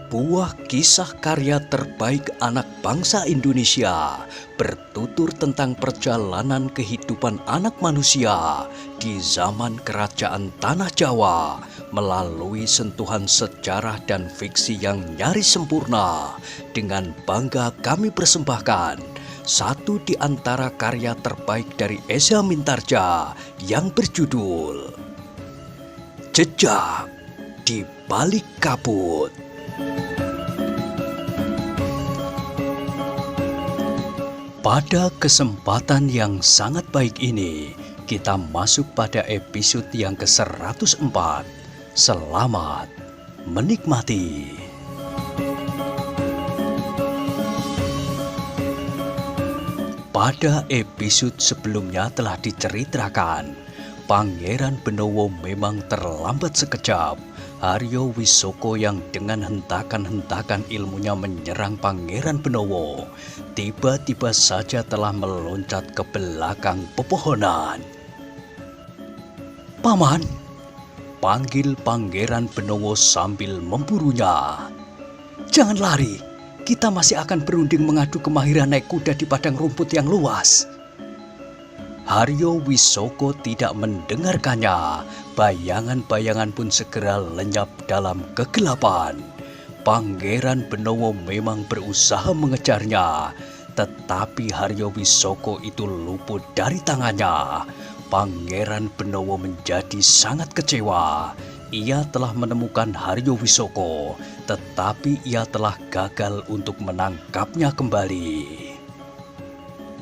Sebuah kisah karya terbaik anak bangsa Indonesia bertutur tentang perjalanan kehidupan anak manusia di zaman kerajaan Tanah Jawa melalui sentuhan sejarah dan fiksi yang nyaris sempurna. Dengan bangga kami persembahkan satu di antara karya terbaik dari Esa Mintarja yang berjudul Jejak di Balik Kabut. Pada kesempatan yang sangat baik ini, kita masuk pada episode yang ke-104. Selamat menikmati. Pada episode sebelumnya telah diceritakan, Pangeran Benowo memang terlambat sekejap. Haryo Wisoko yang dengan hentakan-hentakan ilmunya menyerang Pangeran Benowo tiba-tiba saja telah meloncat ke belakang pepohonan. "Paman!" panggil Pangeran Benowo sambil memburunya. "Jangan lari, kita masih akan berunding mengadu kemahiran naik kuda di padang rumput yang luas." Haryo Wisoko tidak mendengarkannya. Bayangan-bayangan pun segera lenyap dalam kegelapan. Pangeran Benowo memang berusaha mengejarnya, tetapi Haryo Wisoko itu luput dari tangannya. Pangeran Benowo menjadi sangat kecewa. Ia telah menemukan Haryo Wisoko, tetapi ia telah gagal untuk menangkapnya kembali.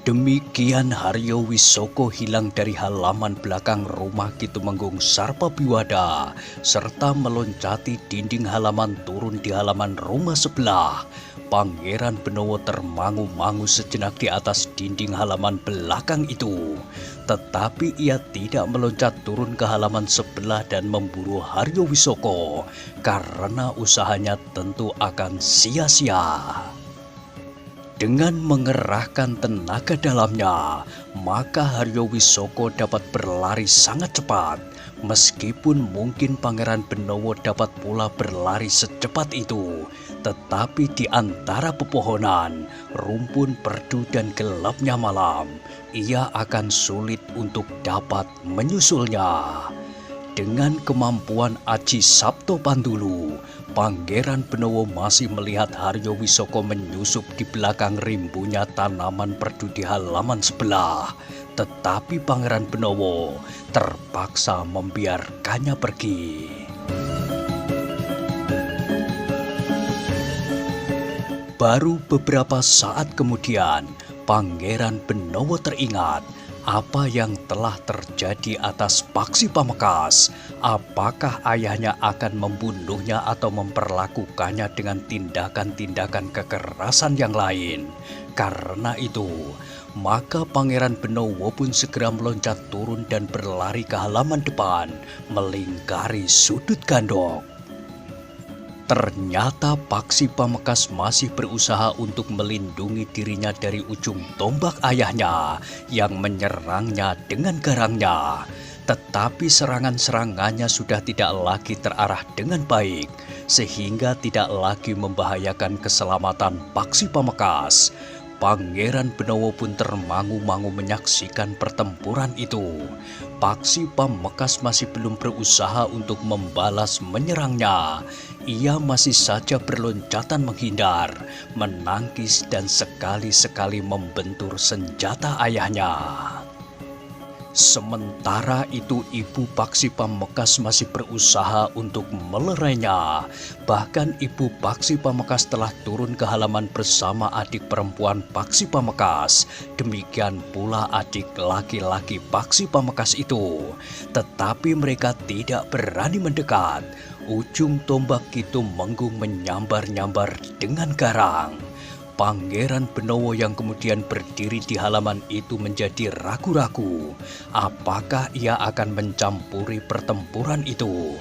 Demikian Haryo Wisoko hilang dari halaman belakang rumah Kitumenggung Sarpabiwada serta meloncati dinding halaman turun di halaman rumah sebelah. Pangeran Benowo termangu-mangu sejenak di atas dinding halaman belakang itu. Tetapi ia tidak meloncat turun ke halaman sebelah dan memburu Haryo Wisoko karena usahanya tentu akan sia-sia. Dengan mengerahkan tenaga dalamnya, maka Haryo Wisoko dapat berlari sangat cepat. Meskipun mungkin Pangeran Benowo dapat pula berlari secepat itu, tetapi di antara pepohonan, rumpun perdu dan gelapnya malam, ia akan sulit untuk dapat menyusulnya. Dengan kemampuan Aji Sabto Pandulu, Pangeran Benowo masih melihat Haryo Wisoko menyusup di belakang rimbunya tanaman perdu di halaman sebelah. Tetapi Pangeran Benowo terpaksa membiarkannya pergi. Baru beberapa saat kemudian, Pangeran Benowo teringat apa yang telah terjadi atas Paksi Pamekasan. Apakah ayahnya akan membunuhnya atau memperlakukannya dengan tindakan-tindakan kekerasan yang lain? Karena itu, maka Pangeran Benowo pun segera meloncat turun dan berlari ke halaman depan, melingkari sudut gandok. Ternyata Paksi Pamekasan masih berusaha untuk melindungi dirinya dari ujung tombak ayahnya yang menyerangnya dengan garangnya. Tetapi serangan-serangannya sudah tidak lagi terarah dengan baik, sehingga tidak lagi membahayakan keselamatan Paksi Pamekasan. Pangeran Benowo pun termangu-mangu menyaksikan pertempuran itu. Paksi Pamekasan masih belum berusaha untuk membalas menyerangnya. Ia masih saja berloncatan menghindar, menangkis dan sekali-sekali membentur senjata ayahnya. Sementara itu ibu Paksi Pamekasan masih berusaha untuk melerainya. Bahkan ibu Paksi Pamekasan telah turun ke halaman bersama adik perempuan Paksi Pamekasan. Demikian pula adik laki-laki Paksi Pamekasan itu. Tetapi mereka tidak berani mendekat. Ujung tombak Kitumenggung menyambar-nyambar dengan garang. Pangeran Benowo yang kemudian berdiri di halaman itu menjadi ragu-ragu. Apakah ia akan mencampuri pertempuran itu?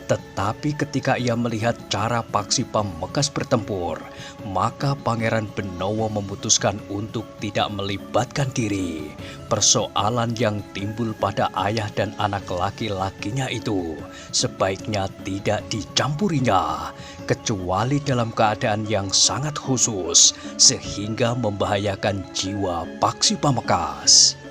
Tetapi ketika ia melihat cara Paksi Pamekasan bertempur, maka Pangeran Benowo memutuskan untuk tidak melibatkan diri. Persoalan yang timbul pada ayah dan anak laki-lakinya itu sebaiknya tidak dicampurinya, kecuali dalam keadaan yang sangat khusus sehingga membahayakan jiwa Paksi Pamekasan.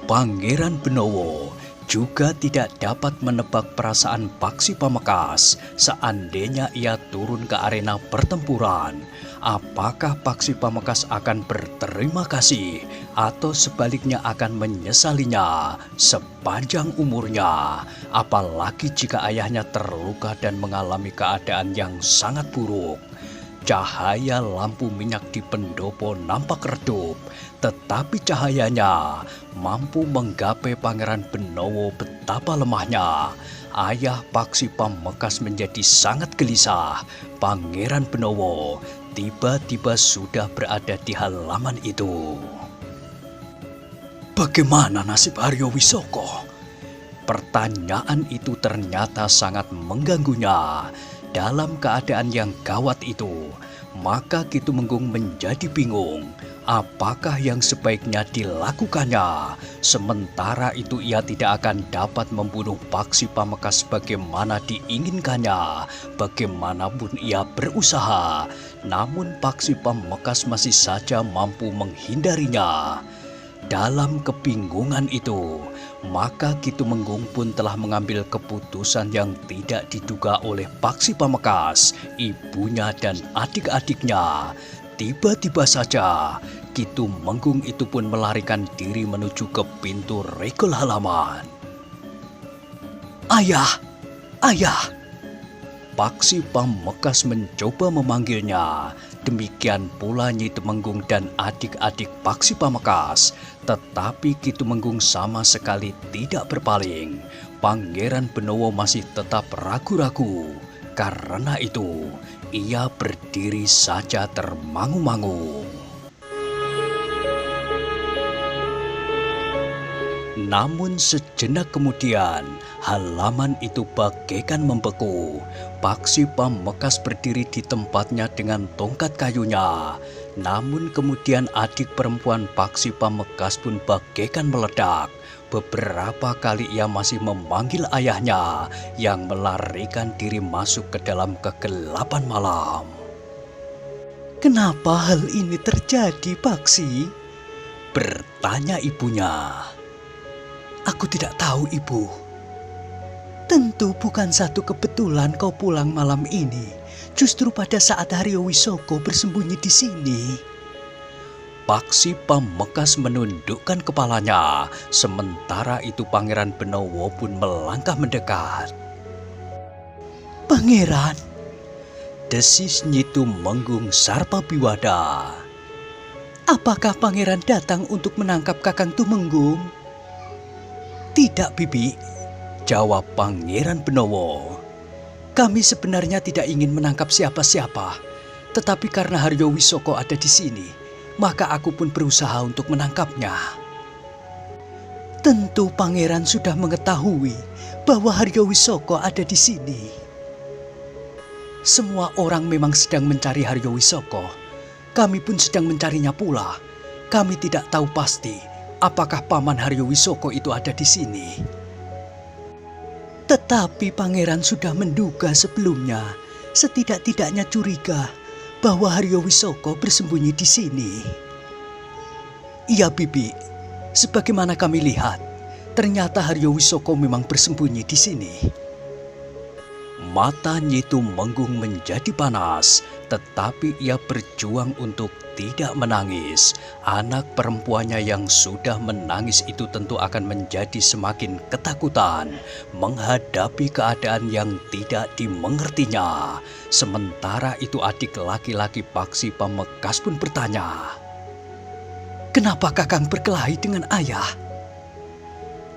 Pangeran Benowo juga tidak dapat menebak perasaan Paksi Pamekasan seandainya ia turun ke arena pertempuran. Apakah Paksi Pamekasan akan berterima kasih atau sebaliknya akan menyesalinya sepanjang umurnya? Apalagi jika ayahnya terluka dan mengalami keadaan yang sangat buruk. Cahaya lampu minyak di pendopo nampak redup, tetapi cahayanya mampu menggapai Pangeran Benowo betapa lemahnya. Ayah Paksi Pamekasan menjadi sangat gelisah. Pangeran Benowo tiba-tiba sudah berada di halaman itu. Bagaimana nasib Haryo Wisoko? Pertanyaan itu ternyata sangat mengganggunya. Dalam keadaan yang gawat itu, maka Ki Tumenggung menjadi bingung apakah yang sebaiknya dilakukannya. Sementara itu ia tidak akan dapat membunuh Paksi Pamekasan sebagaimana diinginkannya. Bagaimanapun ia berusaha, namun Paksi Pamekasan masih saja mampu menghindarinya. Dalam kebingungan itu, maka Ki Tumenggung pun telah mengambil keputusan yang tidak diduga oleh Paksi Pamekasan, ibunya dan adik-adiknya. Tiba-tiba saja, Ki Tumenggung itu pun melarikan diri menuju ke pintu regol halaman. Ayah! Ayah! Paksi Pamekasan mencoba memanggilnya. Demikian pula Nyi Tumenggung dan adik-adik Paksi Pamekasan. Tetapi Ki Tumenggung sama sekali tidak berpaling. Pangeran Benowo masih tetap ragu-ragu. Karena itu, ia berdiri saja termangu-mangu. Namun sejenak kemudian, halaman itu bagaikan membeku. Paksi Pamekasan berdiri di tempatnya dengan tongkat kayunya. Namun kemudian adik perempuan Paksi Pamekasan pun bagaikan meledak. Beberapa kali ia masih memanggil ayahnya yang melarikan diri masuk ke dalam kegelapan malam. Kenapa hal ini terjadi, Paksi? Bertanya ibunya. Aku tidak tahu, Ibu. Tentu bukan satu kebetulan kau pulang malam ini, justru pada saat Haryo Wisoko bersembunyi di sini. Paksi Pamekasan menundukkan kepalanya, sementara itu Pangeran Benowo pun melangkah mendekat. Pangeran, desis Nyi Tumenggung Sarpabiwada. Apakah Pangeran datang untuk menangkap Kakang Tumenggung? Tidak, Bibi, jawab Pangeran Benowo. Kami sebenarnya tidak ingin menangkap siapa-siapa, tetapi karena Haryo Wisoko ada di sini, maka aku pun berusaha untuk menangkapnya. Tentu Pangeran sudah mengetahui bahwa Haryo Wisoko ada di sini. Semua orang memang sedang mencari Haryo Wisoko. Kami pun sedang mencarinya pula. Kami tidak tahu pasti apakah Paman Haryo Wisoko itu ada di sini. Tetapi Pangeran sudah menduga sebelumnya, setidak-tidaknya curiga bahwa Haryo Wisoko bersembunyi di sini. Iya, Bibi, sebagaimana kami lihat, ternyata Haryo Wisoko memang bersembunyi di sini. Mata Nyi Tumenggung menjadi panas, tetapi ia berjuang untuk tidak menangis. Anak perempuannya yang sudah menangis itu tentu akan menjadi semakin ketakutan menghadapi keadaan yang tidak dimengertinya. Sementara itu adik laki-laki Paksi Pamekasan pun bertanya, "Kenapa Kakang berkelahi dengan ayah?"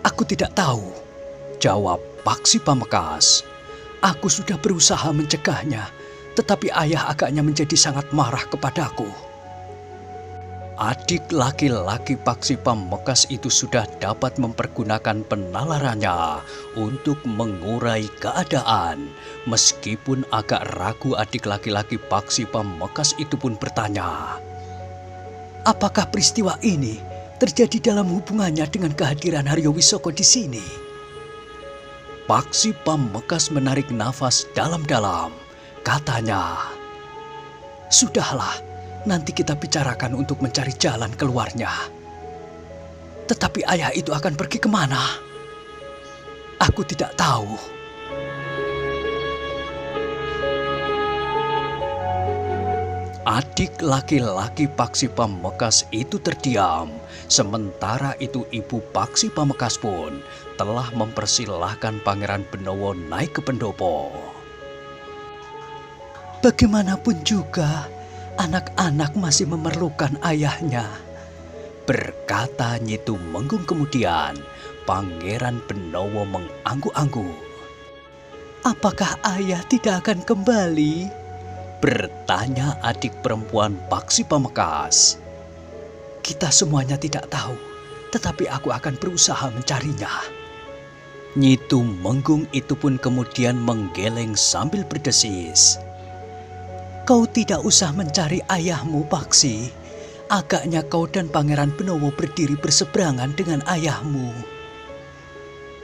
"Aku tidak tahu," jawab Paksi Pamekasan. "Aku sudah berusaha mencegahnya, tetapi ayah agaknya menjadi sangat marah kepadaku." Adik laki-laki Paksi Pamekasan itu sudah dapat mempergunakan penalarannya untuk mengurai keadaan. Meskipun agak ragu, adik laki-laki Paksi Pamekasan itu pun bertanya, "Apakah peristiwa ini terjadi dalam hubungannya dengan kehadiran Haryo Wisoko di sini?" Paksi Pamekasan menarik nafas dalam-dalam. Katanya, "Sudahlah, nanti kita bicarakan untuk mencari jalan keluarnya. Tetapi ayah itu akan pergi kemana? Aku tidak tahu." Adik laki-laki Paksi Pamekasan itu terdiam. Sementara itu ibu Paksi Pamekasan pun telah mempersilahkan Pangeran Benowo naik ke pendopo. "Bagaimanapun juga, anak-anak masih memerlukan ayahnya," berkata Nyi Tumenggung kemudian. Pangeran Benowo mengangguk-angguk. "Apakah ayah tidak akan kembali?" bertanya adik perempuan Paksi Pamekasan. "Kita semuanya tidak tahu, tetapi aku akan berusaha mencarinya." Nyi Tumenggung itu pun kemudian menggeleng sambil berdesis. "Kau tidak usah mencari ayahmu, Paksi. Agaknya kau dan Pangeran Benowo berdiri berseberangan dengan ayahmu.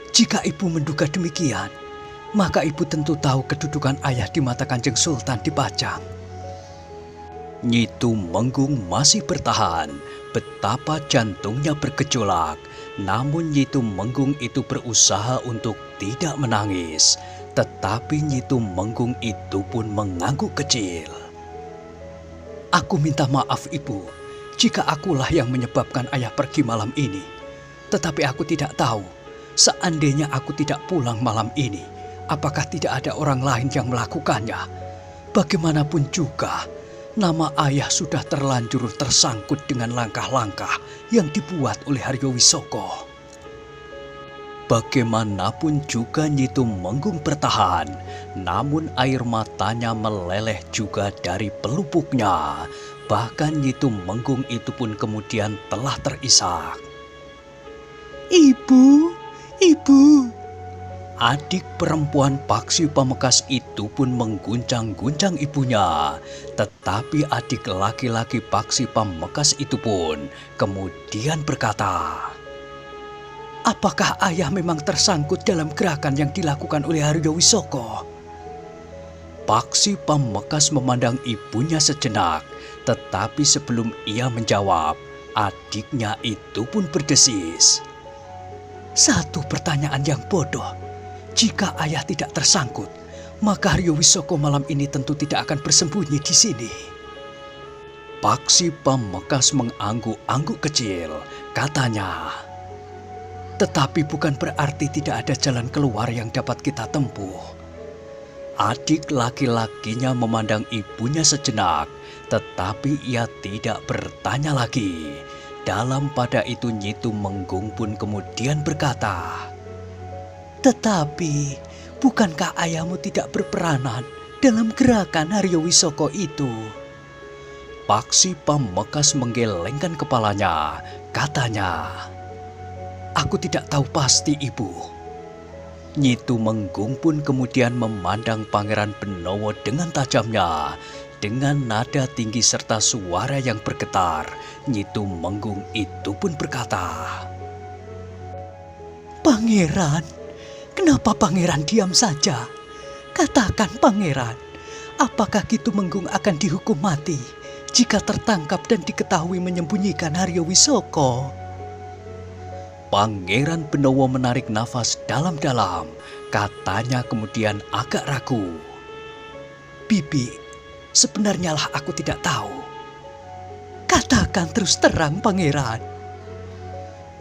Jika ibu menduga demikian, maka ibu tentu tahu kedudukan ayah di mata Kanjeng Sultan di Pajang." Nyi Tumenggung masih bertahan. Betapa jantungnya bergejolak. Namun Nyi Tumenggung itu berusaha untuk tidak menangis. Tetapi Nyi Tumenggung itu pun mengangguk kecil. "Aku minta maaf ibu, jika akulah yang menyebabkan ayah pergi malam ini. Tetapi aku tidak tahu, seandainya aku tidak pulang malam ini, apakah tidak ada orang lain yang melakukannya? Bagaimanapun juga, nama ayah sudah terlanjur tersangkut dengan langkah-langkah yang dibuat oleh Haryo Wisoko." Bagaimanapun juga Nyi Tumenggung bertahan, namun air matanya meleleh juga dari pelupuknya. Bahkan Nyi Tumenggung itu pun kemudian telah terisak. "Ibu, ibu!" Adik perempuan Paksi Pamekasan itu pun mengguncang-guncang ibunya. Tetapi adik laki-laki Paksi Pamekasan itu pun kemudian berkata, "Apakah ayah memang tersangkut dalam gerakan yang dilakukan oleh Haryo Wisoko?" Paksi Pamekasan memandang ibunya sejenak. Tetapi sebelum ia menjawab, adiknya itu pun berdesis. "Satu pertanyaan yang bodoh. Jika ayah tidak tersangkut, maka Haryo Wisoko malam ini tentu tidak akan bersembunyi di sini." Paksi Pamekasan mengangguk-angguk kecil. Katanya, "Tetapi bukan berarti tidak ada jalan keluar yang dapat kita tempuh." Adik laki-lakinya memandang ibunya sejenak, tetapi ia tidak bertanya lagi. Dalam pada itu Nyi Tumenggung pun kemudian berkata, "Tetapi bukankah ayahmu tidak berperanan dalam gerakan Haryo Wisoko itu?" Paksi Pamekasan menggelengkan kepalanya. Katanya, "Aku tidak tahu pasti, Ibu." Nyi Tumenggung pun kemudian memandang Pangeran Benowo dengan tajamnya. Dengan nada tinggi serta suara yang bergetar, Nyi Tumenggung itu pun berkata, "Pangeran, kenapa Pangeran diam saja? Katakan Pangeran, apakah Ki Tumenggung akan dihukum mati jika tertangkap dan diketahui menyembunyikan Haryo Wisoko?" Pangeran Benowo menarik nafas dalam-dalam. Katanya kemudian agak ragu, "Bibi, sebenarnya lah aku tidak tahu." "Katakan terus terang Pangeran."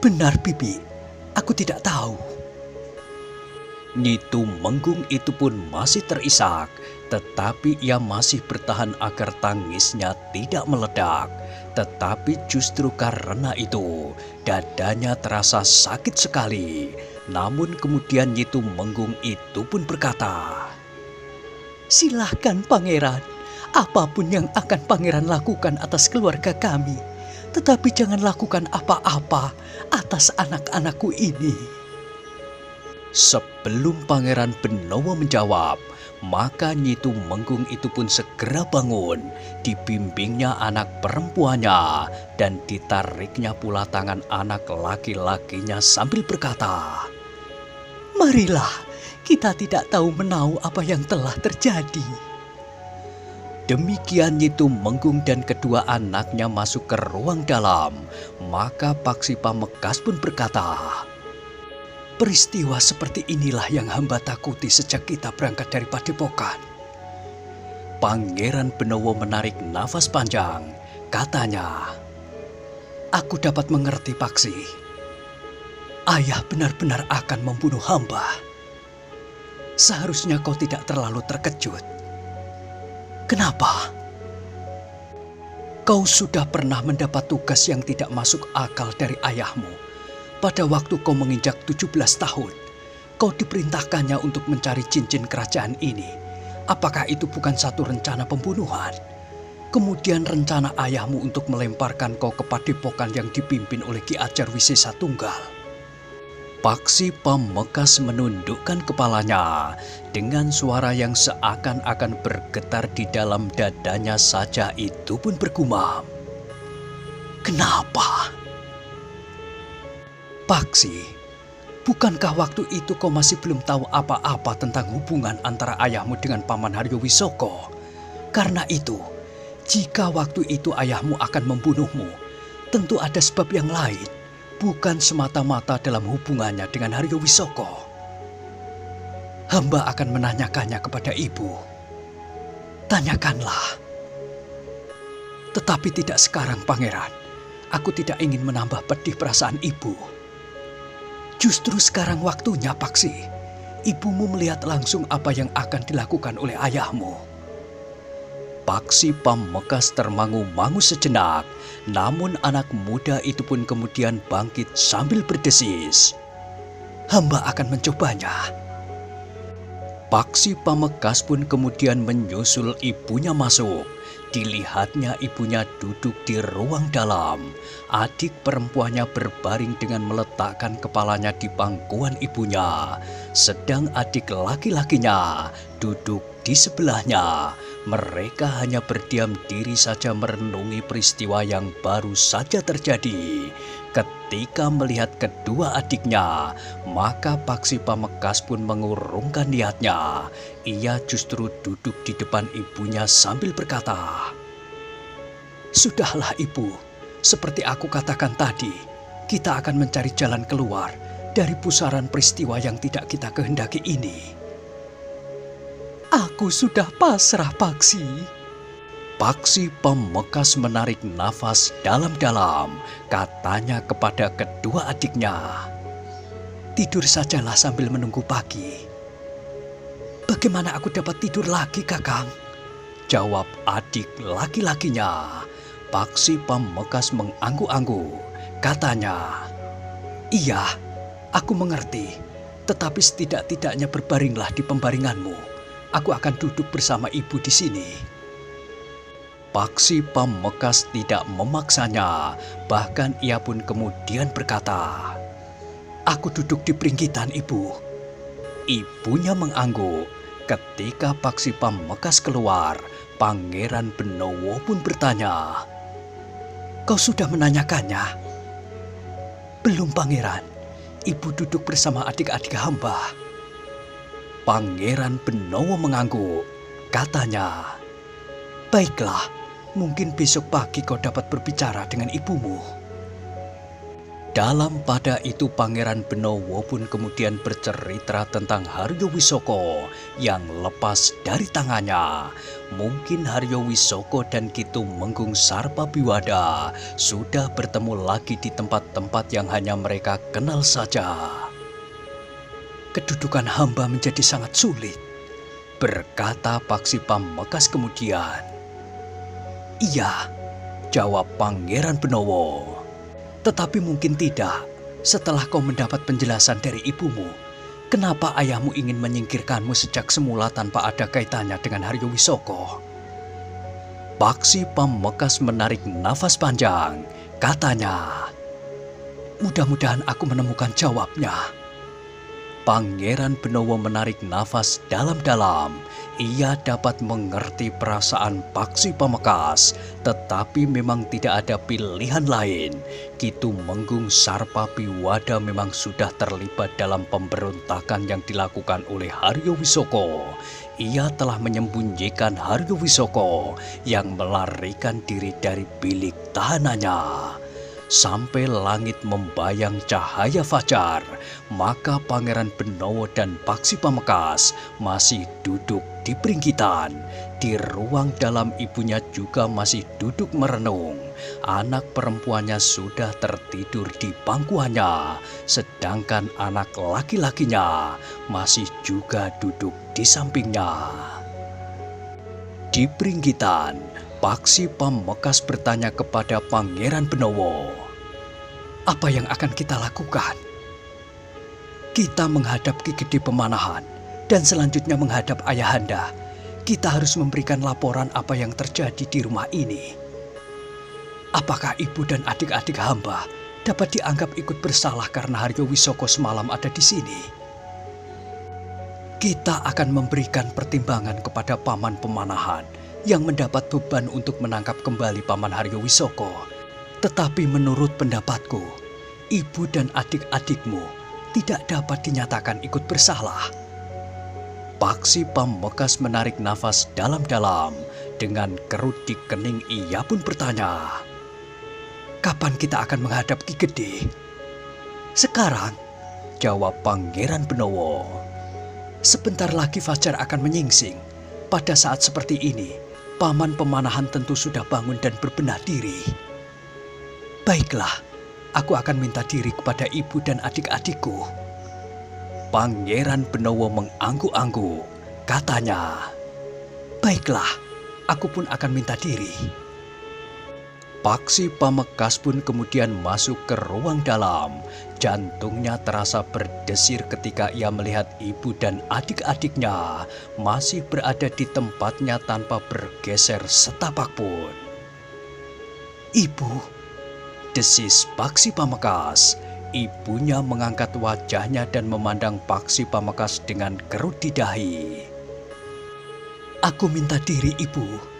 "Benar Bibi, aku tidak tahu." Nyi Tumenggung itu pun masih terisak, tetapi ia masih bertahan agar tangisnya tidak meledak. Tetapi justru karena itu, dadanya terasa sakit sekali. Namun kemudian Nyi Tumenggung itu pun berkata, "Silahkan Pangeran, apapun yang akan Pangeran lakukan atas keluarga kami, Tetapi jangan lakukan apa-apa atas anak-anakku ini." Sebelum Pangeran Benowo menjawab, maka Nyi Tumenggung itu pun segera bangun. Dibimbingnya anak perempuannya dan ditariknya pula tangan anak laki-lakinya sambil berkata, "Marilah, kita tidak tahu menau apa yang telah terjadi." Demikian Nyi Tumenggung dan kedua anaknya masuk ke ruang dalam. Maka Paksi Pamengkas pun berkata, "Peristiwa seperti inilah yang hamba takuti sejak kita berangkat dari Padepokan." Pangeran Benowo menarik nafas panjang. Katanya, "Aku dapat mengerti, Paksi. Ayah benar-benar akan membunuh hamba. Seharusnya kau tidak terlalu terkejut. Kenapa? Kau sudah pernah mendapat tugas yang tidak masuk akal dari ayahmu. Pada waktu kau menginjak 17 tahun, kau diperintahkannya untuk mencari cincin kerajaan ini. Apakah itu bukan satu rencana pembunuhan? Kemudian rencana ayahmu untuk melemparkan kau ke Padepokan yang dipimpin oleh Ki Ajar Wisesa Tunggal." Paksi Pamengkas menundukkan kepalanya dengan suara yang seakan-akan bergetar di dalam dadanya saja itu pun bergumam, "Kenapa? Paksi, bukankah waktu itu kau masih belum tahu apa-apa tentang hubungan antara ayahmu dengan Paman Haryo Wisoko? Karena itu, jika waktu itu ayahmu akan membunuhmu, tentu ada sebab yang lain, bukan semata-mata dalam hubungannya dengan Haryo Wisoko. Hamba akan menanyakannya kepada ibu. Tanyakanlah. Tetapi tidak sekarang, Pangeran. Aku tidak ingin menambah pedih perasaan ibu. Justru sekarang waktunya, Paksi. Ibumu melihat langsung apa yang akan dilakukan oleh ayahmu." Paksi Pamengkas termangu-mangu sejenak, namun anak muda itu pun kemudian bangkit sambil berdesis, "Hamba akan mencobanya." Paksi Pamengkas pun kemudian menyusul ibunya masuk. Dilihatnya ibunya duduk di ruang dalam. Adik perempuannya berbaring dengan meletakkan kepalanya di pangkuan ibunya. Sedang adik laki-lakinya duduk di sebelahnya. Mereka hanya berdiam diri saja merenungi peristiwa yang baru saja terjadi. Ketika melihat kedua adiknya, maka Paksi Pamengkas pun mengurungkan niatnya. Ia justru duduk di depan ibunya sambil berkata, "Sudahlah ibu, seperti aku katakan tadi, kita akan mencari jalan keluar dari pusaran peristiwa yang tidak kita kehendaki ini." "Aku sudah pasrah, Paksi." Paksi Pamengkas menarik nafas dalam-dalam. Katanya kepada kedua adiknya, "Tidur sajalah sambil menunggu pagi." "Bagaimana aku dapat tidur lagi, Kakang?" jawab adik laki-lakinya. Paksi Pamengkas mengangguk-angguk. Katanya, "Iya, aku mengerti. Tetapi setidak-tidaknya berbaringlah di pembaringanmu. Aku akan duduk bersama ibu di sini." Paksi Pamengkas tidak memaksanya, bahkan ia pun kemudian berkata, "Aku duduk di peringgitan ibu." Ibunya mengangguk. Ketika Paksi Pamengkas keluar, Pangeran Benowo pun bertanya, "Kau sudah menanyakannya?" "Belum, Pangeran. Ibu duduk bersama adik-adik hamba." Pangeran Benowo mengangguk. Katanya, "Baiklah. Mungkin besok pagi kau dapat berbicara dengan ibumu." Dalam pada itu Pangeran Benowo pun kemudian bercerita tentang Haryo Wisoko yang lepas dari tangannya. Mungkin Haryo Wisoko dan Ki Tumenggung Sarpabiwada sudah bertemu lagi di tempat-tempat yang hanya mereka kenal saja. "Kedudukan hamba menjadi sangat sulit," berkata Paksi Pamengkas kemudian. "Iya," jawab Pangeran Benowo. "Tetapi mungkin tidak. Setelah kau mendapat penjelasan dari ibumu, kenapa ayahmu ingin menyingkirkanmu sejak semula tanpa ada kaitannya dengan Haryo Wisoko?" Paksi Pamengkas menarik nafas panjang. katanya. Mudah-mudahan aku menemukan jawabnya. Pangeran Benowo menarik nafas dalam-dalam. Ia dapat mengerti perasaan Paksi Pamekasan, tetapi memang tidak ada pilihan lain. Kitumenggung Sarpapiwada memang sudah terlibat dalam pemberontakan yang dilakukan oleh Haryo Wisoko. Ia telah menyembunyikan Haryo Wisoko yang melarikan diri dari bilik tahanannya. Sampai langit membayang cahaya fajar, maka Pangeran Benowo dan Paksi Pamekasan masih duduk di peringgitan. Di ruang dalam ibunya juga masih duduk merenung. Anak perempuannya sudah tertidur di pangkuannya, sedangkan anak laki-lakinya masih juga duduk di sampingnya. Di peringgitan, Paksi Pamekasan bertanya kepada Pangeran Benowo, "Apa yang akan kita lakukan?" "Kita menghadap Ki Gede Pemanahan dan selanjutnya menghadap Ayahanda. Kita harus memberikan laporan apa yang terjadi di rumah ini. Apakah ibu dan adik-adik hamba dapat dianggap ikut bersalah karena Haryo Wisoko semalam ada di sini? Kita akan memberikan pertimbangan kepada Paman Pemanahan yang mendapat beban untuk menangkap kembali Paman Haryo Wisoko. Tetapi menurut pendapatku, ibu dan adik-adikmu tidak dapat dinyatakan ikut bersalah." Paksi Pamekasan menarik nafas dalam-dalam. Dengan kerut di kening ia pun bertanya, "Kapan kita akan menghadap Ki Gede?" "Sekarang," jawab Pangeran Benowo. "Sebentar lagi fajar akan menyingsing. Pada saat seperti ini, Paman Pemanahan tentu sudah bangun dan berbenah diri." "Baiklah, aku akan minta diri kepada ibu dan adik-adikku." Pangeran Benowo mengangguk-angguk, katanya, "Baiklah, aku pun akan minta diri." Paksi Pamekasan pun kemudian masuk ke ruang dalam. Jantungnya terasa berdesir ketika ia melihat ibu dan adik-adiknya masih berada di tempatnya tanpa bergeser setapak pun. "Ibu," desis Paksi Pamekasan. Ibunya mengangkat wajahnya dan memandang Paksi Pamekasan dengan kerut di dahi. "Aku minta diri, Ibu."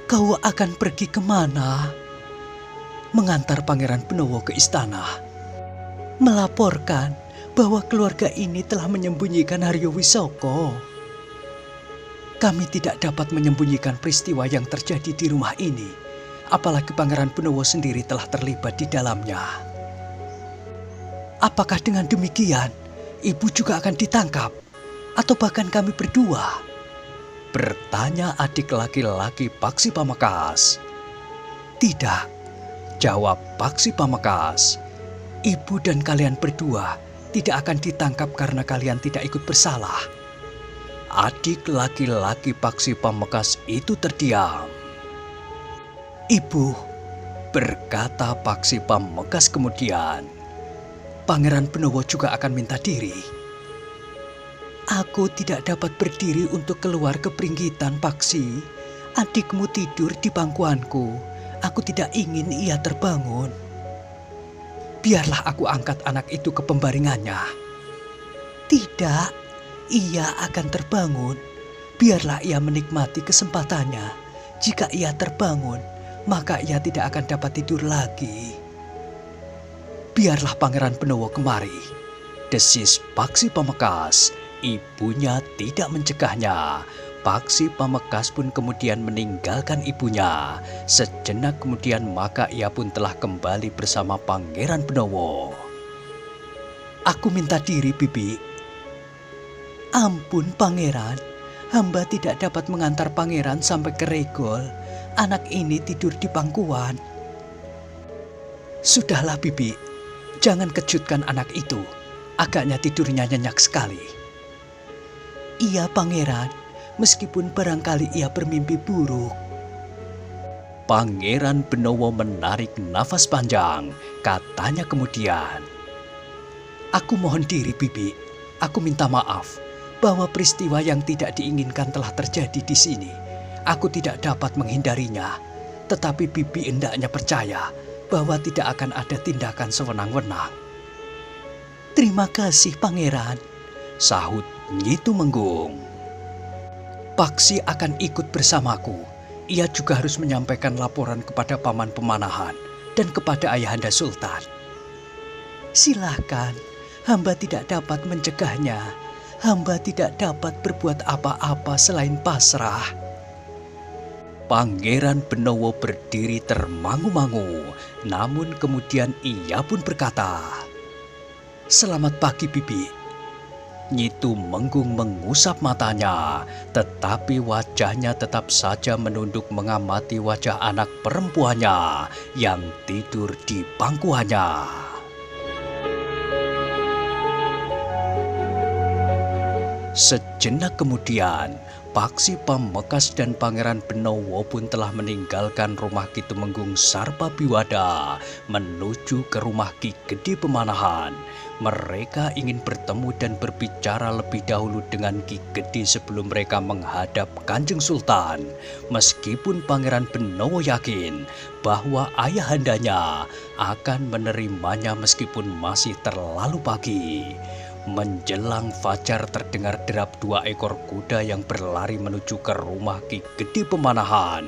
"Kau akan pergi kemana?" "Mengantar Pangeran Benowo ke istana. Melaporkan bahwa keluarga ini telah menyembunyikan Haryo Wisoko." "Kami tidak dapat menyembunyikan peristiwa yang terjadi di rumah ini, apalagi Pangeran Benowo sendiri telah terlibat di dalamnya." "Apakah dengan demikian ibu juga akan ditangkap? Atau bahkan kami berdua?" bertanya adik laki-laki Paksi Pamekasan. "Tidak," jawab Paksi Pamekasan. "Ibu dan kalian berdua tidak akan ditangkap karena kalian tidak ikut bersalah." Adik laki-laki Paksi Pamekasan itu terdiam. "Ibu," berkata Paksi Pamekasan kemudian, "Pangeran Benowo juga akan minta diri." "Aku tidak dapat berdiri untuk keluar ke peringgitan, Paksi. Adikmu tidur di pangkuanku. Aku tidak ingin ia terbangun." "Biarlah aku angkat anak itu ke pembaringannya." "Tidak, ia akan terbangun. Biarlah ia menikmati kesempatannya. Jika ia terbangun, maka ia tidak akan dapat tidur lagi." "Biarlah Pangeran Benowo kemari," desis Paksi Pamekasan. Ibunya tidak mencegahnya. Paksi Pamekasan pun kemudian meninggalkan ibunya. Sejenak kemudian maka ia pun telah kembali bersama Pangeran Benowo. "Aku minta diri, Bibi." "Ampun Pangeran, hamba tidak dapat mengantar Pangeran sampai ke Regol. Anak ini tidur di pangkuan." "Sudahlah Bibi, jangan kejutkan anak itu. Agaknya tidurnya nyenyak sekali." "Iya Pangeran, meskipun barangkali ia bermimpi buruk." Pangeran Benowo menarik nafas panjang. Katanya kemudian, "Aku mohon diri Bibi, aku minta maaf bahwa peristiwa yang tidak diinginkan telah terjadi di sini. Aku tidak dapat menghindarinya, tetapi Bibi hendaknya percaya bahwa tidak akan ada tindakan sewenang-wenang. "Terima kasih, Pangeran," sahut Nyi Tumenggung. "Paksi akan ikut bersamaku. Ia juga harus menyampaikan laporan kepada Paman Pemanahan dan kepada Ayahanda Sultan." "Silahkan, hamba tidak dapat mencegahnya. Hamba tidak dapat berbuat apa-apa selain pasrah." Pangeran Benowo berdiri termangu-mangu, namun kemudian ia pun berkata, "Selamat pagi, Bibi." Nyi Tumenggung mengusap matanya, tetapi wajahnya tetap saja menunduk mengamati wajah anak perempuannya yang tidur di pangkuannya. Sejenak kemudian, Paksi Pamekasan dan Pangeran Benowo pun telah meninggalkan rumah Ki Tumenggung Sarpabiwada menuju ke rumah Ki Gede Pemanahan. Mereka ingin bertemu dan berbicara lebih dahulu dengan Ki Gede sebelum mereka menghadap Kanjeng Sultan. Meskipun Pangeran Benowo yakin bahwa ayahandanya akan menerimanya meskipun masih terlalu pagi. Menjelang fajar terdengar derap 2 ekor kuda yang berlari menuju ke rumah Ki Gede Pemanahan.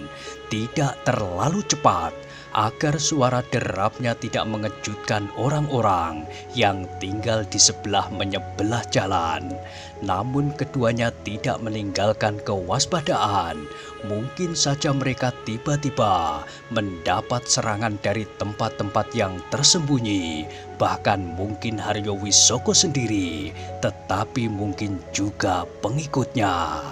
Tidak terlalu cepat agar suara derapnya tidak mengejutkan orang-orang yang tinggal di sebelah menyebelah jalan. Namun keduanya tidak meninggalkan kewaspadaan. Mungkin saja mereka tiba-tiba mendapat serangan dari tempat-tempat yang tersembunyi. Bahkan mungkin Haryo Wisoko sendiri, tetapi mungkin juga pengikutnya.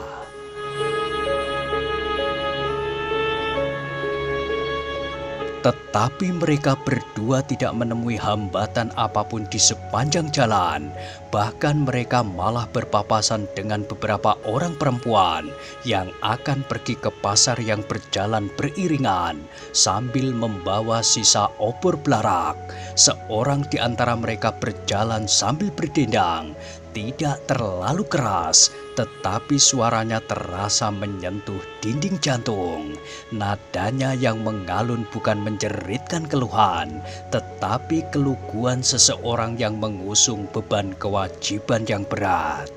Tetapi mereka berdua tidak menemui hambatan apapun di sepanjang jalan. Bahkan mereka malah berpapasan dengan beberapa orang perempuan yang akan pergi ke pasar yang berjalan beriringan sambil membawa sisa opor belarak. Seorang di antara mereka berjalan sambil berdendang. Tidak terlalu keras, tetapi suaranya terasa menyentuh dinding jantung. Nadanya yang mengalun bukan menjeritkan keluhan, tetapi keluguan seseorang yang mengusung beban kewajiban yang berat.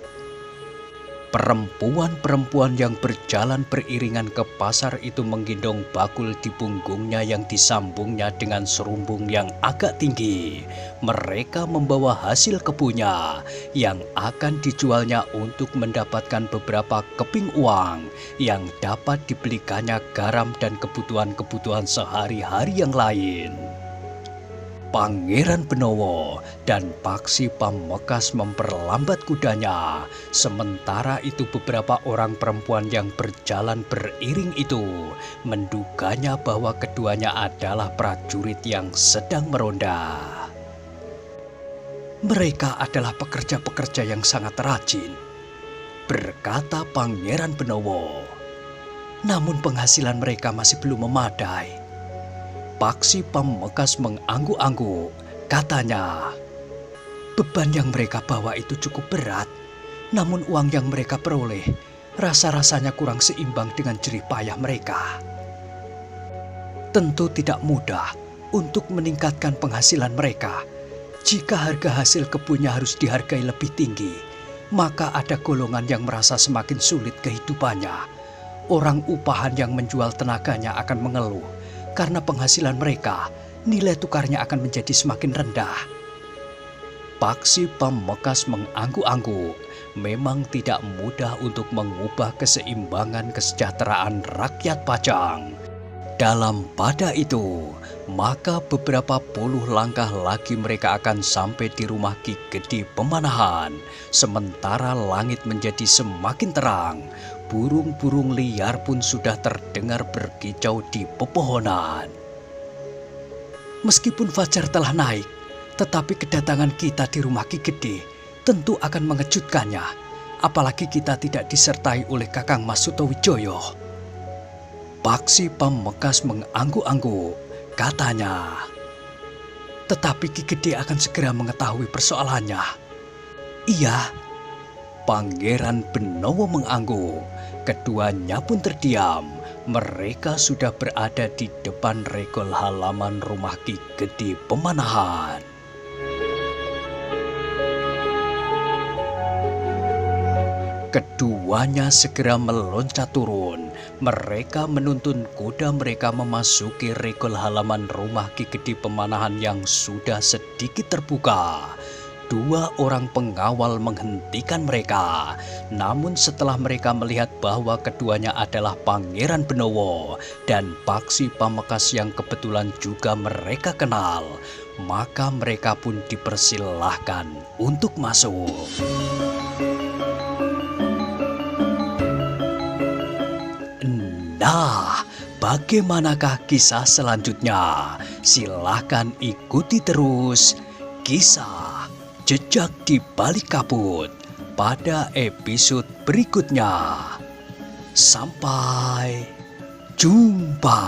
Perempuan-perempuan yang berjalan beriringan ke pasar itu menggendong bakul di punggungnya yang disambungnya dengan serumbung yang agak tinggi. Mereka membawa hasil kebunnya yang akan dijualnya untuk mendapatkan beberapa keping uang yang dapat dibelikannya garam dan kebutuhan-kebutuhan sehari-hari yang lain. Pangeran Benowo dan Paksi Pamekasan memperlambat kudanya. Sementara itu beberapa orang perempuan yang berjalan beriring itu menduganya bahwa keduanya adalah prajurit yang sedang meronda. "Mereka adalah pekerja-pekerja yang sangat rajin," berkata Pangeran Benowo. "Namun penghasilan mereka masih belum memadai." Paksi Pamekasan mengangguk-angguk. Katanya, "Beban yang mereka bawa itu cukup berat, namun uang yang mereka peroleh rasa-rasanya kurang seimbang dengan jerih payah mereka. Tentu tidak mudah untuk meningkatkan penghasilan mereka. Jika harga hasil kebunnya harus dihargai lebih tinggi, maka ada golongan yang merasa semakin sulit kehidupannya. Orang upahan yang menjual tenaganya akan mengeluh karena penghasilan mereka, nilai tukarnya akan menjadi semakin rendah." Paksi Pamekasan mengangguk-angguk. Memang tidak mudah untuk mengubah keseimbangan kesejahteraan rakyat Pajang. Dalam pada itu, maka beberapa puluh langkah lagi mereka akan sampai di rumah Ki Gede Pemanahan. Sementara langit menjadi semakin terang, burung-burung liar pun sudah terdengar berkicau di pepohonan. Meskipun fajar telah naik, tetapi kedatangan kita di rumah Ki Gede tentu akan mengejutkannya, apalagi kita tidak disertai oleh Kakang Mas Sutawijoyo. Paksi Pamekasan mengangguk-angguk. Katanya, "Tetapi Ki Gede akan segera mengetahui persoalannya." "Iya." Pangeran Benowo mengangguk. Keduanya pun terdiam. Mereka sudah berada di depan regol halaman rumah Ki Gede Pemanahan. Keduanya segera meloncat turun. Mereka menuntun kuda mereka memasuki regol halaman rumah Ki Gede Pemanahan yang sudah sedikit terbuka. Dua orang pengawal menghentikan mereka. Namun setelah mereka melihat bahwa keduanya adalah Pangeran Benowo dan Paksi Pamekasan yang kebetulan juga mereka kenal, maka mereka pun dipersilahkan untuk masuk. Nah, bagaimanakah kisah selanjutnya? Silahkan ikuti terus kisah Jejak di Balik Kabut pada episode berikutnya. Sampai jumpa.